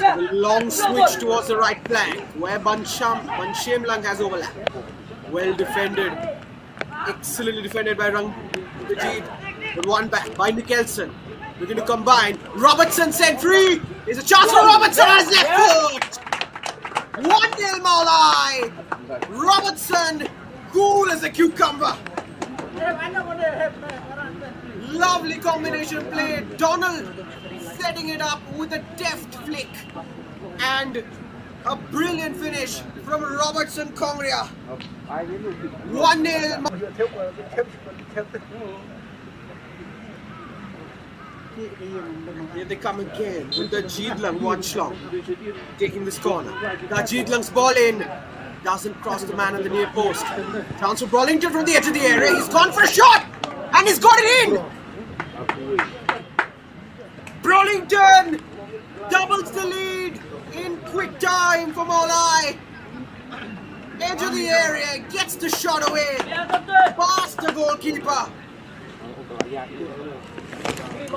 A long switch towards the right flank where Jymmang has overlap. Well defended. Excellently defended by Rangajit. But one back by Mikkelsen. We're going to combine. Robertson sent free. There's a chance for Robertson as left foot. 1-0 Mawlai. Robertson, cool as a cucumber. Lovely combination play. Donald setting it up with a deft flick. And a brilliant finish from Robertson Kongria. 1-0. Here they come again with the Jymmang Shillong taking this corner. Jymmang's ball in. Doesn't cross the man on the near post. Chance for Brolington from the edge of the area. He's gone for a shot and he's got it in. Brolington doubles the lead in quick time for Mawlai. Edge of the area, gets the shot away. Past the goalkeeper.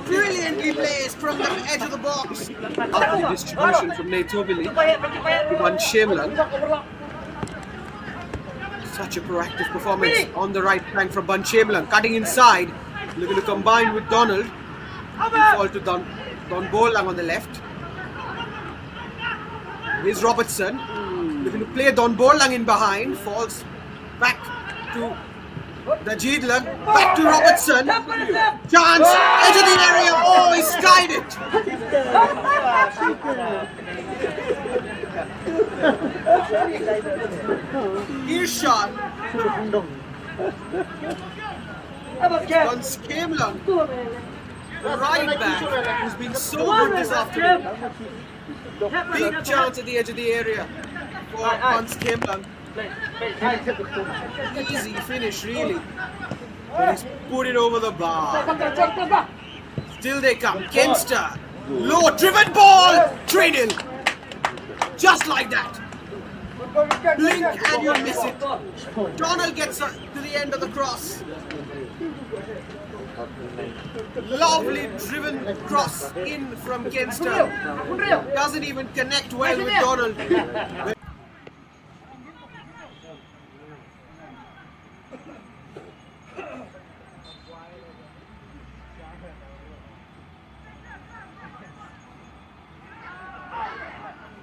Brilliantly placed from the edge of the box. After the distribution from Naitovili to Jymmang. Such a proactive performance on the right flank from Jymmang. Cutting inside, looking to combine with Donald. Fall to Don Bolang on the left. Here's Robertson. Looking to play Don Bolang in behind. Falls back to the Jymmang. Back to Robertson. Chance. Edge of the area. Oh, he skied it. Here's shot. Jymmang, the right back, who's been so good this afternoon. Big chance at the edge of the area for Jymmang. Easy finish, really. But he's put it over the bar. Still they come. Kenster. Low, driven ball. 3-0. Just like that. Blink and you'll miss it. Donald gets to the end of the cross. Lovely driven cross in from Kenster. Doesn't even connect well with Donald.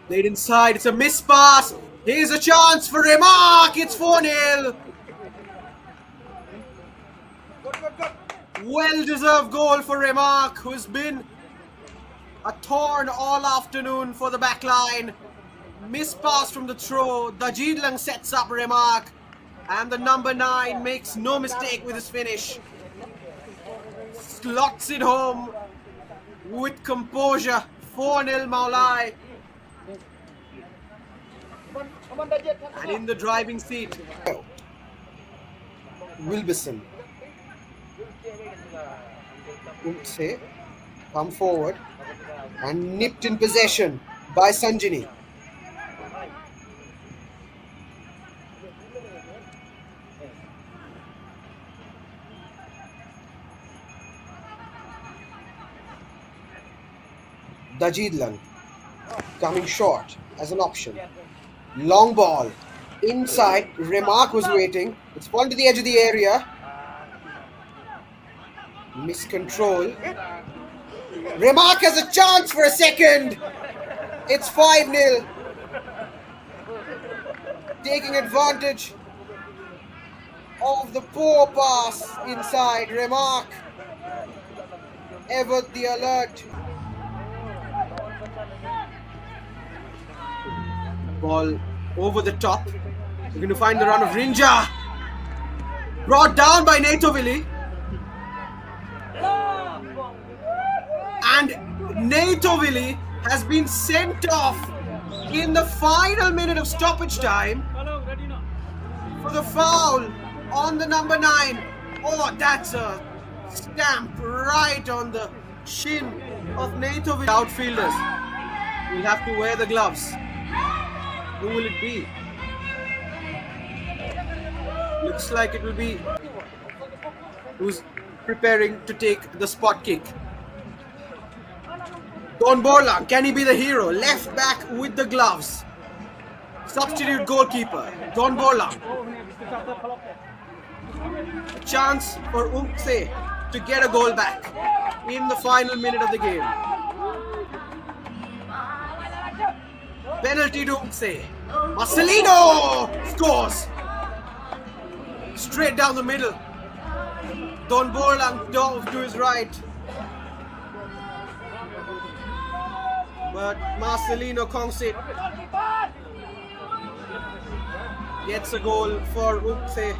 Played inside, it's a missed pass. Here's a chance for Remark. It's 4-0. Well-deserved goal for Remark, who's been a thorn all afternoon for the back line. Missed pass from the throw. The Jymmang sets up Remark. And the number 9 makes no mistake with his finish. Slots it home with composure. 4-0 Mawlai. And in the driving seat, Wilberson. Umkseh come forward and nipped in possession by Sanjini. The Jymmang coming short as an option. Long ball inside. Remark was waiting. It's fallen to the edge of the area. Miscontrol. Remark has a chance for a second. It's 5-0. Taking advantage of the poor pass inside. Remark ever the alert. Ball over the top. We're going to find the run of Rinja. Brought down by Naitovili. And Naitovili has been sent off in the final minute of stoppage time for the foul on the number 9. Oh, that's a stamp right on the shin of Naitovili. Outfielders will have to wear the gloves. Who will it be? Looks like it will be who's preparing to take the spot kick. Don Borlang, can he be the hero? Left back with the gloves. Substitute goalkeeper, Don Borlang. A chance for Umkseh to get a goal back in the final minute of the game. Penalty to Umkseh. Marcelino scores. Straight down the middle. Don Borlang dove to his right. But Marcelino Kongsit gets a goal for Umkseh.